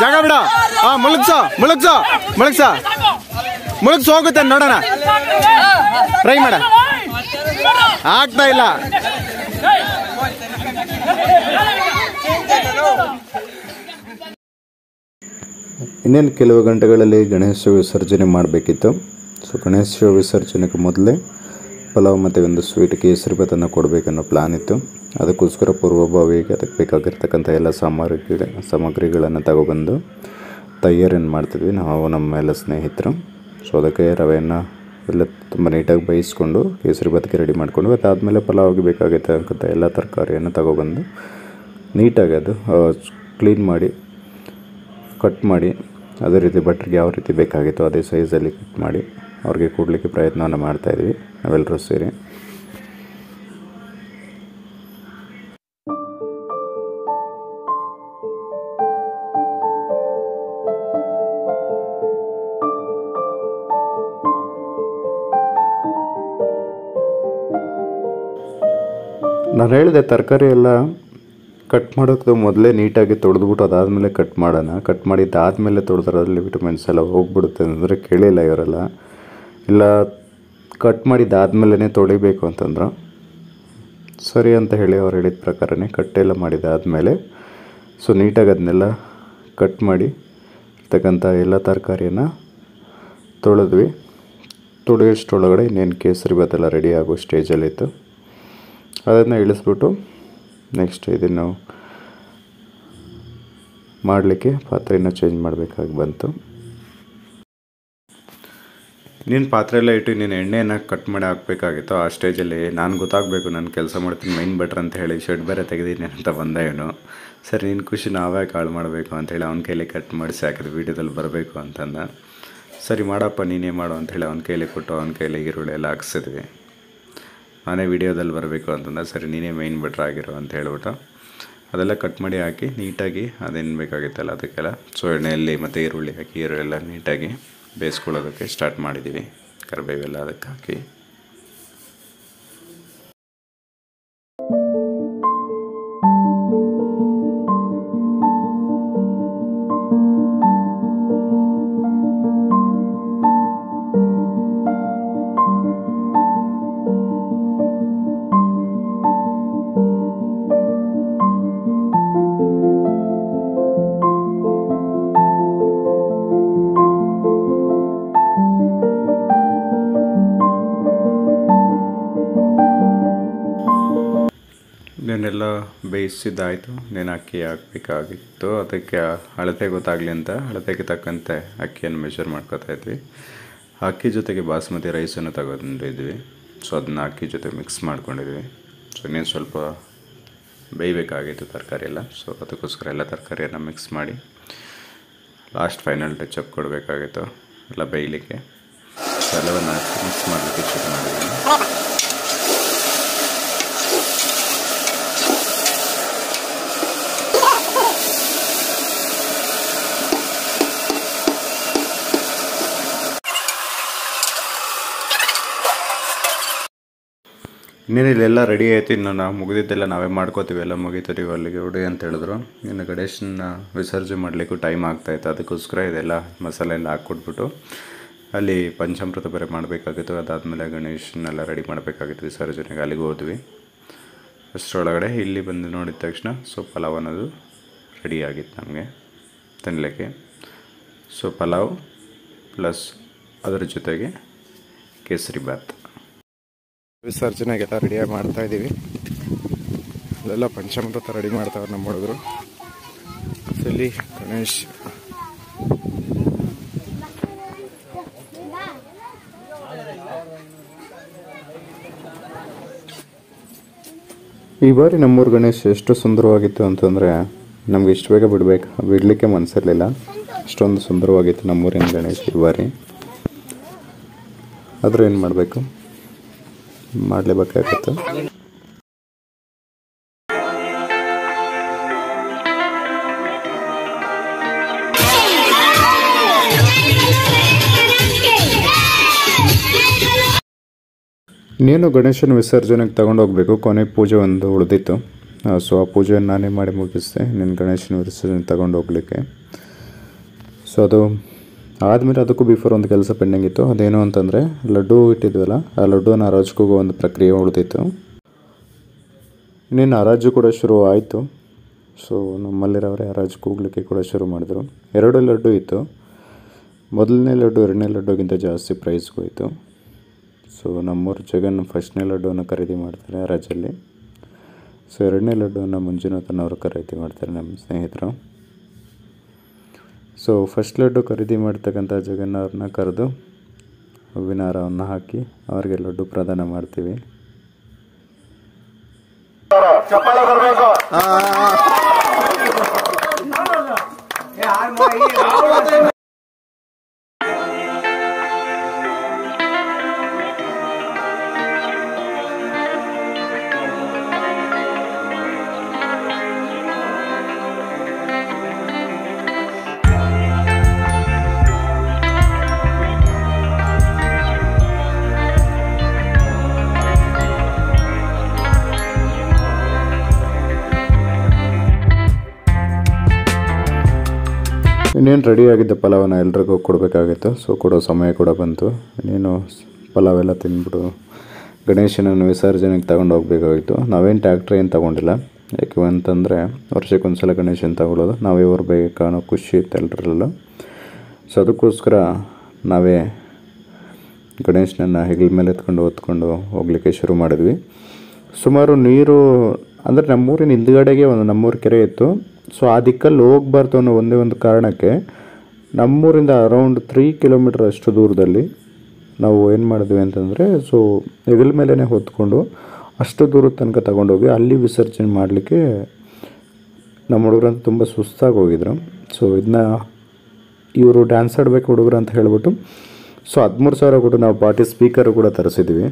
ಜಾಗ ಬಿಡ. ಮುಳುಗ್ಸು ಹೋಗುತ್ತೆ ನೋಡೋಣ. ಟ್ರೈ ಮಾಡ. ಆಗ್ತಾ ಇಲ್ಲ. ಇನ್ನೇನು ಕೆಲವು ಗಂಟೆಗಳಲ್ಲಿ ಗಣೇಶ ವಿಸರ್ಜನೆ ಮಾಡಬೇಕಿತ್ತು. ಸೊ ಗಣೇಶ ವಿಸರ್ಜನೆಗೆ ಮೊದಲೇ ಪಲಾವ್ ಮತ್ತು ಒಂದು ಸ್ವೀಟ್ ಕೇಸರಿಬಾತನ್ನು ಕೊಡಬೇಕನ್ನೋ ಪ್ಲ್ಯಾನ್ ಇತ್ತು. ಅದಕ್ಕೋಸ್ಕರ ಪೂರ್ವಭಾವಿಯಾಗಿ ಅದಕ್ಕೆ ಬೇಕಾಗಿರ್ತಕ್ಕಂಥ ಎಲ್ಲ ಸಾಮಗ್ರಿಗಳನ್ನು ತಗೊಬಂದು ತಯಾರಿಯನ್ನು ಮಾಡ್ತಿದ್ವಿ ನಾವು ನಮ್ಮ ಎಲ್ಲ ಸ್ನೇಹಿತರು. ಸೊ ಅದಕ್ಕೆ ರವೆಯನ್ನು ಎಲ್ಲ ತುಂಬ ನೀಟಾಗಿ ಬೇಯಿಸ್ಕೊಂಡು ಕೇಸರಿಬಾತಿಗೆ ರೆಡಿ ಮಾಡಿಕೊಂಡು ಅದಾದಮೇಲೆ ಪಲಾವ್ಗೆ ಬೇಕಾಗಿರ್ತಕ್ಕಂಥ ಎಲ್ಲ ತರಕಾರಿಯನ್ನು ತಗೊಬಂದು ನೀಟಾಗಿ ಅದು ಕ್ಲೀನ್ ಮಾಡಿ ಕಟ್ ಮಾಡಿ ಅದೇ ರೀತಿ ಭಟ್ರಿಗೆ ಯಾವ ರೀತಿ ಬೇಕಾಗಿತ್ತು ಅದೇ ಸೈಜಲ್ಲಿ ಕಟ್ ಮಾಡಿ ಅವ್ರಿಗೆ ಕೊಡಲಿಕ್ಕೆ ಪ್ರಯತ್ನವನ್ನು ಮಾಡ್ತಾಯಿದ್ವಿ ನಾವೆಲ್ಲರೂ ಸೇರಿ. ನಾನು ಹೇಳಿದೆ ತರಕಾರಿ ಎಲ್ಲ ಕಟ್ ಮಾಡೋದು ಮೊದಲೇ ನೀಟಾಗಿ ತೊಳೆದ್ಬಿಟ್ಟು ಅದಾದಮೇಲೆ ಕಟ್ ಮಾಡೋಣ. ಕಟ್ ಮಾಡಿದ್ದಾದಮೇಲೆ ತೊಳೆದ್ರಲ್ಲಿ ವಿಟಮಿನ್ಸ್ ಎಲ್ಲ ಹೋಗ್ಬಿಡುತ್ತೆ ಅಂದರೆ ಕೇಳಿಲ್ಲ ಇವರೆಲ್ಲ. ಇಲ್ಲ ಕಟ್ ಮಾಡಿದ್ದಾದಮೇಲೆ ತೊಳಿಬೇಕು ಅಂತಂದ್ರು. ಸರಿ ಅಂತ ಹೇಳಿ ಅವ್ರು ಹೇಳಿದ ಪ್ರಕಾರನೇ ಕಟ್ಟೆಲ್ಲ ಮಾಡಿದ್ದಾದಮೇಲೆ ಸೊ ನೀಟಾಗಿ ಅದನ್ನೆಲ್ಲ ಕಟ್ ಮಾಡಿ ಇರ್ತಕ್ಕಂಥ ಎಲ್ಲ ತರಕಾರಿಯನ್ನು ತೊಳೆದ್ವಿ. ತೊಳೆಯೋಷ್ಟರೊಳಗಡೆ ಇನ್ನೇನು ಕೇಸರಿಬಾತೆಲ್ಲ ರೆಡಿ ಆಗೋ ಸ್ಟೇಜಲ್ಲಿತ್ತು. ಅದನ್ನು ಇಳಿಸ್ಬಿಟ್ಟು ನೆಕ್ಸ್ಟ್ ಇದನ್ನು ಮಾಡಲಿಕ್ಕೆ ಪಾತ್ರೆಯನ್ನು ಚೇಂಜ್ ಮಾಡಬೇಕಾಗಿ ಬಂತು. ನೀನು ಪಾತ್ರೆ ಎಲ್ಲ ಇಟ್ಟು ನೀನು ಎಣ್ಣೆಯನ್ನು ಕಟ್ ಮಾಡಿ ಹಾಕಬೇಕಾಗಿತ್ತು. ಆ ಸ್ಟೇಜಲ್ಲಿ ನಾನು ಗೊತ್ತಾಗಬೇಕು ನಾನು ಕೆಲಸ ಮಾಡ್ತೀನಿ ಮೈನ್ ಬೆಟ್ರ್ ಅಂತ ಹೇಳಿ ಶೆಡ್ ಬೇರೆ ತೆಗೆದೀನಿ ಅಂತ ಬಂದ ಇವನು. ಸರಿ ನಿನ್ನ ಖುಷಿ ನಾವೇ ಕಾಳು ಮಾಡಬೇಕು ಅಂಥೇಳಿ ಅವನ ಕೈಲಿ ಕಟ್ ಮಾಡಿಸಿ ಹಾಕಿದ್ವಿ ವೀಡಿಯೋದಲ್ಲಿ ಬರಬೇಕು ಅಂತಂದ. ಸರಿ ಮಾಡಪ್ಪ ನೀನೇ ಮಾಡು ಅಂಥೇಳಿ ಅವನ ಕೈಲಿ ಕೊಟ್ಟು ಅವನ ಕೈಲಿ ಈರುಳ್ಳಿ ಎಲ್ಲ ಹಾಕ್ಸಿದ್ವಿ. ನಾನೇ ವೀಡಿಯೋದಲ್ಲಿ ಬರಬೇಕು ಅಂತಂದ. ಸರಿ ನೀನೇ ಮೈನ್ ಬೆಟ್ರ್ ಆಗಿರೋ ಅಂತ ಹೇಳ್ಬಿಟ್ಟು ಅದೆಲ್ಲ ಕಟ್ ಮಾಡಿ ಹಾಕಿ ನೀಟಾಗಿ ಅದೇನು ಬೇಕಾಗಿತ್ತಲ್ಲ ಅದಕ್ಕೆಲ್ಲ ಸೊ ಎಣ್ಣೆಯಲ್ಲಿ ಮತ್ತು ಈರುಳ್ಳಿ ಹಾಕಿ ಈರುಳ್ಳೆಲ್ಲ ನೀಟಾಗಿ ಬೇಯಿಸ್ಕೊಳ್ಳೋದಕ್ಕೆ ಸ್ಟಾರ್ಟ್ ಮಾಡಿದ್ದೀವಿ. ಕರಿಬೇವೆಲ್ಲ ಅದಕ್ಕೆ ಹಾಕಿ ಇದನ್ನೆಲ್ಲ ಬೇಯಿಸಿದ್ದಾಯಿತು. ನೇನು ಅಕ್ಕಿ ಹಾಕಬೇಕಾಗಿತ್ತು. ಅದಕ್ಕೆ ಅಳತೆ ಗೊತ್ತಾಗಲಿ ಅಂತ ಅಳತೆಗೆ ತಕ್ಕಂತೆ ಅಕ್ಕಿಯನ್ನು ಮೆಷರ್ ಮಾಡ್ಕೊತಾ ಇದ್ವಿ. ಅಕ್ಕಿ ಜೊತೆಗೆ ಬಾಸ್ಮತಿ ರೈಸನ್ನು ತಗೊಂಡಿದ್ವಿ. ಸೊ ಅದನ್ನ ಅಕ್ಕಿ ಜೊತೆ ಮಿಕ್ಸ್ ಮಾಡ್ಕೊಂಡಿದ್ವಿ. ಸೊ ಇನ್ನೇನು ಸ್ವಲ್ಪ ಬೇಯಬೇಕಾಗಿತ್ತು ತರಕಾರಿ ಎಲ್ಲ. ಸೊ ಅದಕ್ಕೋಸ್ಕರ ಎಲ್ಲ ತರಕಾರಿಯನ್ನು ಮಿಕ್ಸ್ ಮಾಡಿ ಲಾಸ್ಟ್ ಫೈನಲ್ ಟಚಪ್ ಕೊಡಬೇಕಾಗಿತ್ತು ಎಲ್ಲ ಬೇಯಲಿಕ್ಕೆ. ಸೊ ಎಲ್ಲವನ್ನು ಮಿಕ್ಸ್ ಮಾಡಲಿಕ್ಕೆ ಶುರು ಮಾಡಿದ್ವಿ. ಇನ್ನೇನು ಇಲ್ಲೆಲ್ಲ ರೆಡಿ ಆಯಿತು. ಇನ್ನು ನಾವು ಮುಗಿದಿದ್ದೆಲ್ಲ ನಾವೇ ಮಾಡ್ಕೋತೀವಿ, ಎಲ್ಲ ಮುಗಿತೀವಿ ಅಲ್ಲಿಗೆ ಹೊಡಿ ಅಂತ ಹೇಳಿದ್ರು. ಇನ್ನು ಗಣೇಶನ ವಿಸರ್ಜನೆ ಮಾಡಲಿಕ್ಕೂ ಟೈಮ್ ಆಗ್ತಾಯಿತ್ತು. ಅದಕ್ಕೋಸ್ಕರ ಇದೆಲ್ಲ ಮಸಾಲೆ ಎಲ್ಲ ಹಾಕ್ಕೊಟ್ಬಿಟ್ಟು ಅಲ್ಲಿ ಪಂಚಾಮೃತ ಬೇರೆ ಮಾಡಬೇಕಾಗಿತ್ತು. ಅದಾದಮೇಲೆ ಗಣೇಶನೆಲ್ಲ ರೆಡಿ ಮಾಡಬೇಕಾಗಿತ್ತು ವಿಸರ್ಜನೆಗೆ. ಅಲ್ಲಿಗೆ ಹೋದ್ವಿ. ಅಷ್ಟರೊಳಗಡೆ ಇಲ್ಲಿ ಬಂದು ನೋಡಿದ ತಕ್ಷಣ ಸೊ ಪಲಾವ್ ಅನ್ನೋದು ರೆಡಿಯಾಗಿತ್ತು ನಮಗೆ ತಿನ್ನಲಿಕ್ಕೆ. ಸೊ ಪಲಾವ್ ಪ್ಲಸ್ ಅದರ ಜೊತೆಗೆ ಕೇಸರಿಬಾತ್. ವಿಸರ್ಜನೆಗೆಲ್ಲ ರೆಡಿಯಾಗಿ ಮಾಡ್ತಾಯಿದ್ದೀವಿ. ಅಲ್ಲೆಲ್ಲ ಪಂಚಾಮೃತ ರೆಡಿ ಮಾಡ್ತಾವ್ರು ನಮ್ಮ ಹುಡುಗರು. ಇಲ್ಲಿ ಗಣೇಶ್ ಈ ಬಾರಿ ನಮ್ಮೂರು ಗಣೇಶ್ ಎಷ್ಟು ಸುಂದರವಾಗಿತ್ತು ಅಂತಂದರೆ ನಮ್ಗೆ ಇಷ್ಟು ಬೇಗ ಬಿಡಲಿಕ್ಕೆ ಮನಸ್ಸಿರಲಿಲ್ಲ. ಅಷ್ಟೊಂದು ಸುಂದರವಾಗಿತ್ತು ನಮ್ಮೂರಿನ ಗಣೇಶ್ ಈ ಬಾರಿ. ಆದರೂ ಏನು ಮಾಡಬೇಕು, ಮಾಡಲೇಬೇಕಾಗತ್ತೆ. ಇನ್ನೇನು ಗಣೇಶನ ವಿಸರ್ಜನೆಗೆ ತಗೊಂಡೋಗ್ಬೇಕು. ಕೊನೆ ಪೂಜೆ ಒಂದು ಉಳಿದಿತ್ತು. ಸೊ ಆ ಪೂಜೆಯನ್ನು ನಾನೇ ಮಾಡಿ ಮುಗಿಸಿದೆ ನಿನ್ನ ಗಣೇಶನ ವಿಸರ್ಜನೆ ತಗೊಂಡು ಹೋಗ್ಲಿಕ್ಕೆ. ಸೊ ಅದು ಆದಮೇಲೆ ಅದಕ್ಕೂ ಬಿಫೋರ್ ಒಂದು ಕೆಲಸ ಪೆಂಡಿಂಗ್ ಇತ್ತು. ಅದೇನು ಅಂತಂದರೆ ಲಡ್ಡು ಇಟ್ಟಿದ್ವಲ್ಲ, ಆ ಲಡ್ಡುನ ಹರಾಜಿಗೆ ಹೋಗೋ ಒಂದು ಪ್ರಕ್ರಿಯೆ ಉಳಿದಿತ್ತು. ಇನ್ನೇನು ಹರಾಜು ಕೂಡ ಶುರು ಆಯಿತು. ಸೊ ನಮ್ಮಲ್ಲಿರೋರೆ ಹರಾಜಿಗೆ ಹೋಗ್ಲಿಕ್ಕೆ ಕೂಡ ಶುರು ಮಾಡಿದ್ರು. 2 ಲಡ್ಡು ಇತ್ತು. ಮೊದಲನೇ ಲಡ್ಡು 2ನೇ ಲಡ್ಡುಗಿಂತ ಜಾಸ್ತಿ ಪ್ರೈಸ್ಗೂ ಹೋಯಿತು. ಸೊ ನಮ್ಮೂರು ಜಗನ್ ಫಸ್ಟ್ನೇ ಲಡ್ಡುವನ್ನು ಖರೀದಿ ಮಾಡ್ತಾರೆ ಹರಾಜಲ್ಲಿ. ಸೊ 2ನೇ ಲಡ್ಡುವನ್ನು ಮಂಜುನಾಥನವರು ಖರೀದಿ ಮಾಡ್ತಾರೆ ನಮ್ಮ ಸ್ನೇಹಿತರು. ಸೊ ಫಸ್ಟ್ ಲಡ್ಡು ಖರೀದಿ ಮಾಡ್ತಕ್ಕಂಥ ಜಗನ್ನವ್ರನ್ನ ಕರೆದು ಹೂವಿನ ಹಾರವನ್ನು ಹಾಕಿ ಅವ್ರಿಗೆ ಲಡ್ಡು ಪ್ರದಾನ ಮಾಡ್ತೀವಿ. ಇನ್ನೇನು ರೆಡಿಯಾಗಿದ್ದ ಪಲಾವನ್ನು ಎಲ್ರಿಗೂ ಕೊಡಬೇಕಾಗಿತ್ತು. ಸೊ ಕೊಡೋ ಸಮಯ ಕೂಡ ಬಂತು. ಇನ್ನೇನು ಪಲಾವೆಲ್ಲ ತಿಂದ್ಬಿಟ್ಟು ಗಣೇಶನನ್ನು ವಿಸರ್ಜನೆಗೆ ತಗೊಂಡು ಹೋಗ್ಬೇಕಾಗಿತ್ತು. ನಾವೇನು ಟ್ಯಾಕ್ಟ್ರಿ ಏನು ತೊಗೊಂಡಿಲ್ಲ. ಯಾಕೆ ಅಂತಂದರೆ ವರ್ಷಕ್ಕೊಂದು ಸಲ ಗಣೇಶನ ತಗೊಳ್ಳೋದು, ನಾವೇ ಬರಬೇಕು ಅನ್ನೋ ಖುಷಿ ಇತ್ತು ಎಲ್ಲರಲ್ಲೂ. ಸೊ ಅದಕ್ಕೋಸ್ಕರ ನಾವೇ ಗಣೇಶನನ್ನು ಹೆಗಲ ಮೇಲೆ ಹೊತ್ಕೊಂಡು ಹೋಗಲಿಕ್ಕೆ ಶುರು ಮಾಡಿದ್ವಿ. ಸುಮಾರು ನೀರು ಅಂದರೆ ನಮ್ಮೂರಿನ ಹಿಂದ್ಗಡೆಗೆ ನಮ್ಮೂರು ಕೆರೆ ಇತ್ತು. ಸೊ ಆ ದಿಕ್ಕಲ್ಲಿ ಹೋಗ್ಬಾರ್ದು ಅನ್ನೋ ಒಂದೇ ಒಂದು ಕಾರಣಕ್ಕೆ ನಮ್ಮೂರಿಂದ ಅರೌಂಡ್ 3 ಕಿಲೋಮೀಟರ್ ಅಷ್ಟು ದೂರದಲ್ಲಿ ನಾವು ಏನು ಮಾಡಿದ್ವಿ ಅಂತಂದರೆ, ಸೊ ಹೆಗಲ ಮೇಲೇ ಹೊತ್ಕೊಂಡು ಅಷ್ಟು ದೂರದ ತನಕ ತಗೊಂಡೋಗಿ ಅಲ್ಲಿ ವಿಸರ್ಜನೆ ಮಾಡಲಿಕ್ಕೆ ನಮ್ಮ ಹುಡುಗರಂತ ತುಂಬ ಸುಸ್ತಾಗಿ ಹೋಗಿದ್ರು. ಸೊ ಇದನ್ನ ಇವರು ಡ್ಯಾನ್ಸ್ ಆಡಬೇಕು ಹುಡುಗರು ಅಂತ ಹೇಳ್ಬಿಟ್ಟು ಸೊ 13,000 ಕೊಟ್ಟು ನಾವು ಪಾರ್ಟಿ ಸ್ಪೀಕರು ಕೂಡ ತರಿಸಿದ್ವಿ.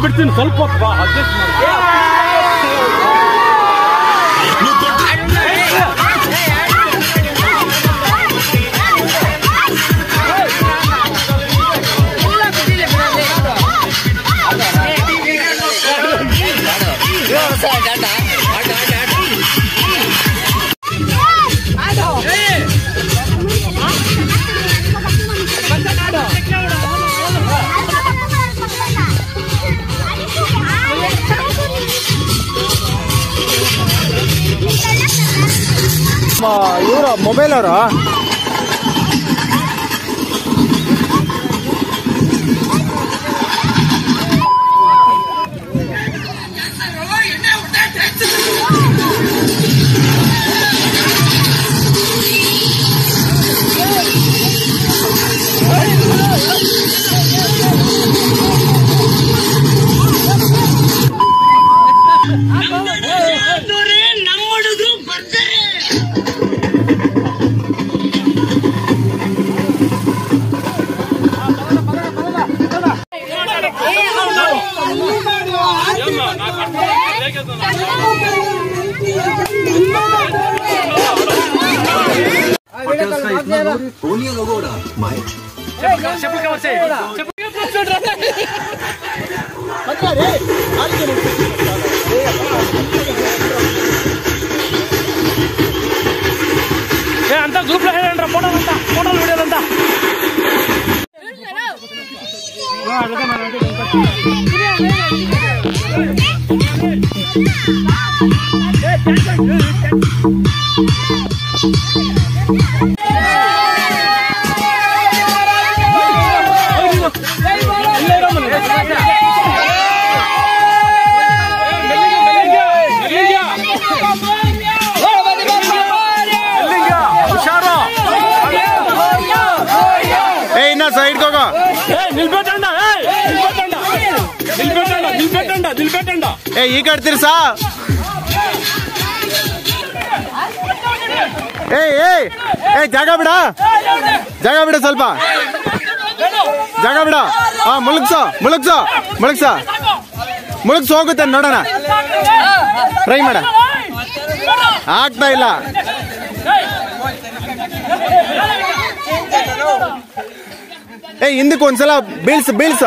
ಬಿಡ್ತೀನಿ ಸ್ವಲ್ಪ ಅಡ್ಜಸ್ಟ್ ಮಾಡಿ. ಇವರು ಮೊಬೈಲ್ ಅವರು ಅಂತ ಗ್ರೂಪ್ ಹೇಳ್ರ ಫೋಟೋ ವಿಡಿಯೋದಂತ ಇನ್ನ ಸೈಡ್ ಹೋಗೋ. ನಿಲ್ಬೇಕಂಡ ಈ ಕಡೆ ತಿರ್ಸಾ. ಜಾಗ ಬಿಡ ಸ್ವಲ್ಪ ಜಾಗ ಬಿಡ. ಮುಳುಗ್ಸ ಹೋಗುತ್ತೆ ನೋಡೋಣ. ಟ್ರೈ ಮಾಡ. ಆಗ್ತಾ ಇಲ್ಲ. ಹಿಂದಕ್ಕೆ ಒಂದ್ಸಲ ಬೀಳ್ಸ.